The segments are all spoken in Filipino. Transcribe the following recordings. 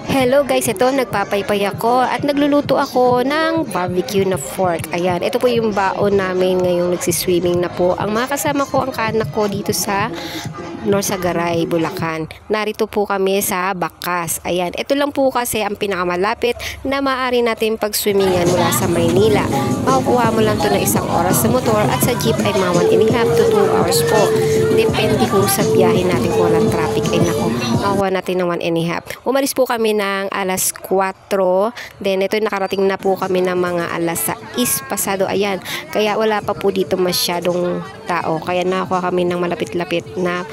Hello guys, ito nagpapaypay ako at nagluluto ako ng barbecue na pork. Ayan, ito po yung baon namin ngayong nagsiswimming na po. Ang mga kasama ko, ang kaanak ko dito sa Norsagaray, Bulacan. Narito po kami sa Bakas. Ayan, ito lang po kasi ang pinakamalapit na maaari natin pag-swimmingan mula sa Maynila. Makukuha mo lang to na 1 oras sa motor at sa jeep ay mga 1.5 to 2 hours po. Depende kung sa biyahe natin kung walang traffic. Ay nako, makukuha natin ng 1.5. Umalis po kami ng alas 4. Then ito nakarating na po kami ng mga alas 6 pasado. Ayan, kaya wala pa po dito masyadong tao. Kaya nakuha kami ng malapit-lapit na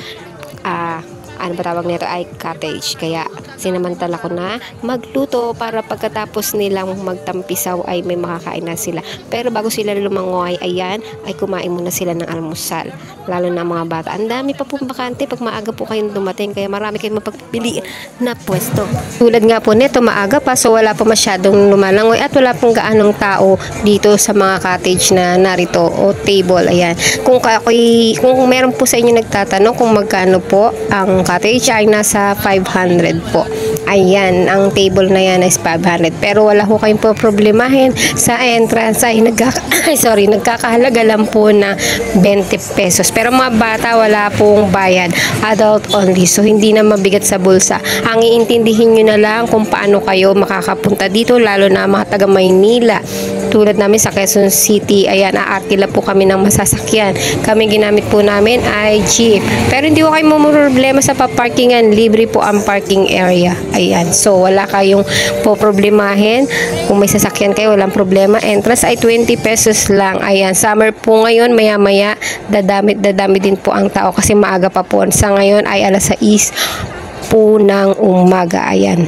ano ba tawag nito ay cottage. Kaya sinamantala ko na magluto para pagkatapos nilang magtampisaw ay may makakain na sila. Pero bago sila lumangoy, ayan, ay kumain muna sila ng almusal. Lalo na mga bata. Ang dami pa pong bakante pag maaga po kayong dumating. Kaya marami kayong mapagpili na pwesto. Tulad nga po nito, maaga pa so wala pa masyadong lumalangoy at wala pong gaanong tao dito sa mga cottage na narito o table. Ayan. Kung meron po sa inyo nagtatanong kung magkano po ang cottage ay nasa 500 po. Ayan, ang table na yan is 500. Pero wala ko kayong problemahin sa entrance ay nagkakahalaga lang po na 20 pesos. Pero mga bata wala pong bayad. Adult only. So hindi na mabigat sa bulsa. Ang iintindihin nyo na lang kung paano kayo makakapunta dito, lalo na mga taga Maynila. Tulad namin sa Quezon City, ayan, aarkila po kami ng masasakyan. Kami ginamit po namin ay jeep. Pero hindi ko kayo problema sa paparkingan. Libre po ang parking area. Ayan, so wala kayong problemahin. Kung may sasakyan kayo, walang problema. Entrance ay 20 pesos lang. Ayan, summer po ngayon, maya-maya, dadami din po ang tao kasi maaga pa po. Sa ngayon ay alas 6 po ng umaga. Ayan.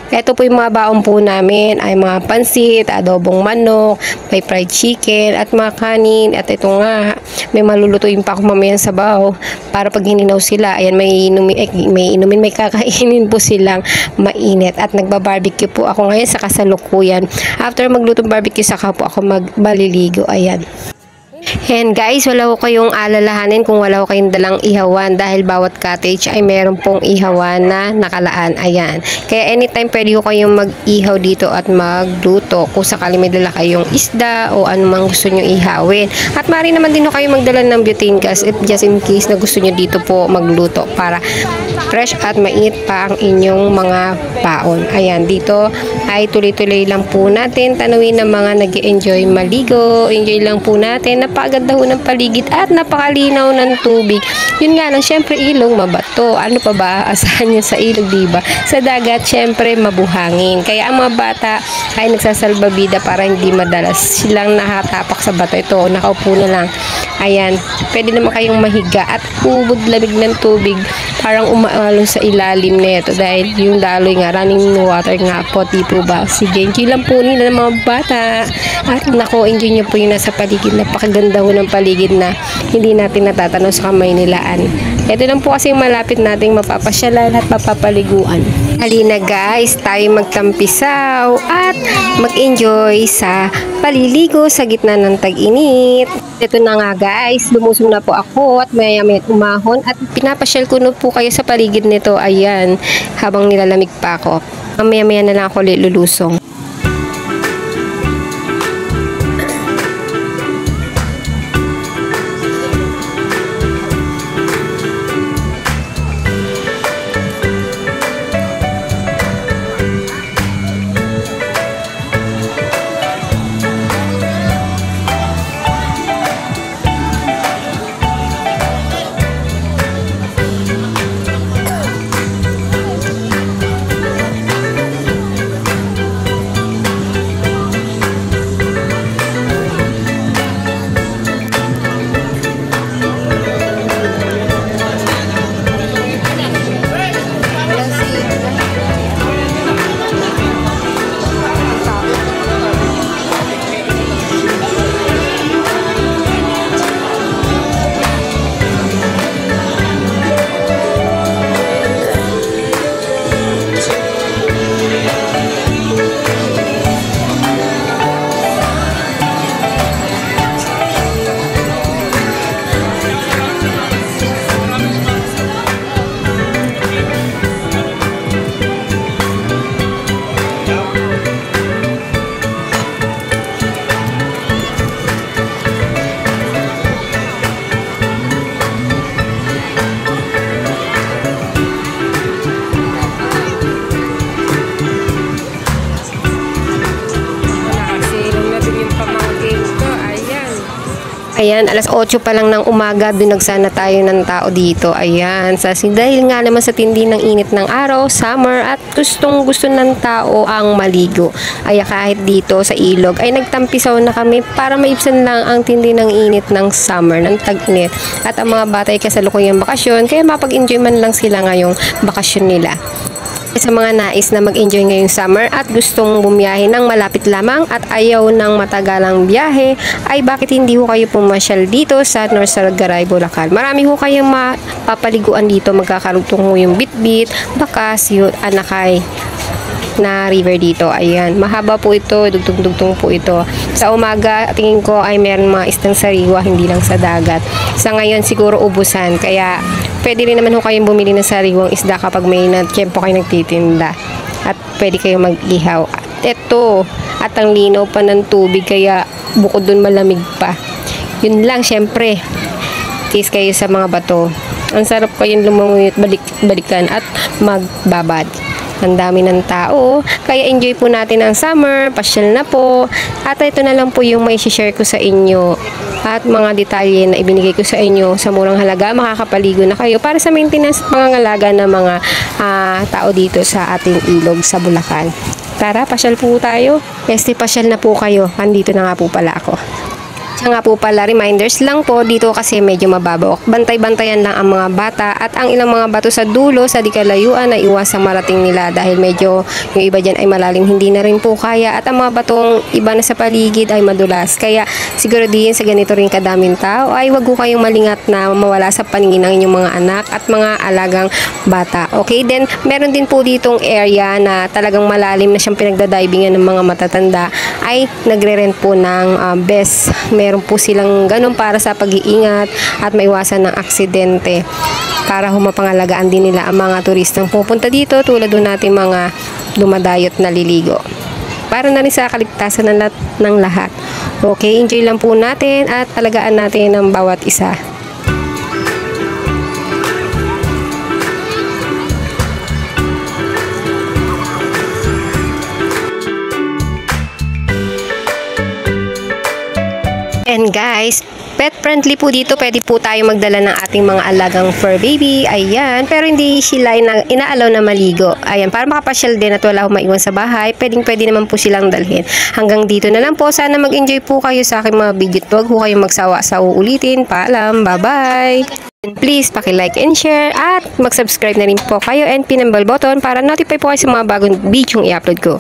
Ito po yung mga baon po namin ay mga pansit, adobong manok, may fried chicken at mga kanin. At ito nga, may malulutuin pa ako mamaya sa baho para pag hininaw sila, ayan, may inumin, may kakainin po silang mainit. At nagbabarbecue po ako ngayon sa kasalukuyan. After maglutong barbecue, saka po ako maliligo. Ayan. And guys, wala ko kayong alalahanin kung wala ko kayong dalang ihawan dahil bawat cottage ay meron pong ihawan na nakalaan. Ayan. Kaya anytime pwede ko kayong mag-ihaw dito at magluto kung sakali may dala kayong isda o anumang gusto nyo ihawin. At maaari naman din kayo magdala ng butane gas if just in case na gusto nyo dito po magluto para fresh at mainit pa ang inyong mga baon. Ayan, dito ay tuloy-tuloy lang po natin tanawin ng mga nag-enjoy maligo. Enjoy lang po natin. Napakaganda ho ng paligid at napakalinaw ng tubig. Yun nga lang, syempre ilog, mabato. Ano pa ba? Asahan nyo sa ilog, diba? Sa dagat, syempre mabuhangin. Kaya ang mga bata ay nagsasalbabida para hindi madalas silang nakatapak sa bato. Ito, nakaupo na lang. Ayan, pwede naman kayong mahiga at ubod lamig ng tubig. Parang umaalon sa ilalim nito dahil yung daloy nga, running water nga po, tipo ba? Sige, enjoy lang po nila ng mga bata. At nako, enjoy nyo po yung nasa paligid. Napakaganda ho ng paligid na hindi natin natatanaw sa Kamaynilaan. Ito lang po kasi malapit nating mapapasyalan at mapapaliguan. Halina guys, tayo magtampisaw at mag-enjoy sa paliligo sa gitna ng tag-init. Ito na nga guys, lumusong na po ako at maya-maya umahon at pinapasyal ko na po kayo sa paligid nito. Ayan, habang nilalamig pa ako. Maya-maya na lang ako lulusong. Ayan, alas 8 pa lang ng umaga, binagsan na tayo ng tao dito. Ayan, dahil nga naman sa tindi ng init ng araw, summer, at gustong gusto ng tao ang maligo. Ay kahit dito sa ilog ay nagtampisaw na kami para maibsan lang ang tindi ng init ng summer, ng tag-init. At ang mga bata ay kasalukuyang bakasyon, kaya mapag-enjoy man lang sila ngayong bakasyon nila. Sa mga nais na mag-enjoy ngayong summer at gustong bumiyahe ng malapit lamang at ayaw ng matagalang biyahe, ay bakit hindi ho kayo pumasyal dito sa North Sagaray, Bulacan. Marami ho kayong mapapaliguan dito, magkakarugtong ho yung Bitbit, Bakas, yung Anakay na river dito. Ayan, mahaba po ito, dugtong-dugtong po ito. Sa umaga, tingin ko ay meron mga istang sariwa, hindi lang sa dagat. Sa ngayon, siguro ubusan, kaya pwede rin naman ho kayong bumili ng sariwang isda kapag may tiyempo kayo nagtitinda. At pwede kayong mag-ihaw. At ito, at ang linaw pa ng tubig, kaya bukod dun malamig pa. Yun lang, syempre, tis kayo sa mga bato. Ang sarap kayong lumangoy at balikan at magbabad. Ang dami ng tao, kaya enjoy po natin ang summer, pasyal na po. At ito na lang po yung may share ko sa inyo at mga detalye na ibinigay ko sa inyo sa murang halaga. Makakapaligo na kayo para sa maintenance at pangangalaga ng mga tao dito sa ating ilog sa Bulacan. Tara, pasyal po tayo. Pasyal na po kayo. Andito na nga po pala ako. Siya nga po pala, reminders lang po dito kasi medyo mababaw. Bantay-bantayan lang ang mga bata at ang ilang mga bato sa dulo sa di kalayuan na iwasang marating nila dahil medyo yung iba dyan ay malalim, hindi na rin po kaya, at ang mga batong iba na sa paligid ay madulas. Kaya siguro din sa ganito rin kadaming tao ay wag ko kayong malingat na mawala sa paningin ng inyong mga anak at mga alagang bata. Okay, then meron din po ditong area na talagang malalim na siyang pinagdadivingan ng mga matatanda, ay nagre-rent po ng best. Meron po silang ganun para sa pag-iingat at maiwasan ng aksidente, para humapangalagaan din nila ang mga turistang pupunta dito, tulad doon natin mga dumadayot na liligo, para na rin sa kaligtasan ng lahat. Okay, enjoy lang po natin at alagaan natin ang bawat isa. And guys, pet friendly po dito. Pwede po tayo magdala ng ating mga alagang fur baby. Ayan, pero hindi sila inaalaw na maligo. Ayan, para makapasyal din at wala akong maiwan sa bahay, pwede naman po silang dalhin. Hanggang dito na lang po. Sana mag-enjoy po kayo sa aking mga video. Huwag po kayong magsawa sa uulitin. Paalam, bye-bye! Please, paki-like and share at mag-subscribe na rin po kayo and pin ang bell button para notify po kayo sa mga bagong video i-upload ko.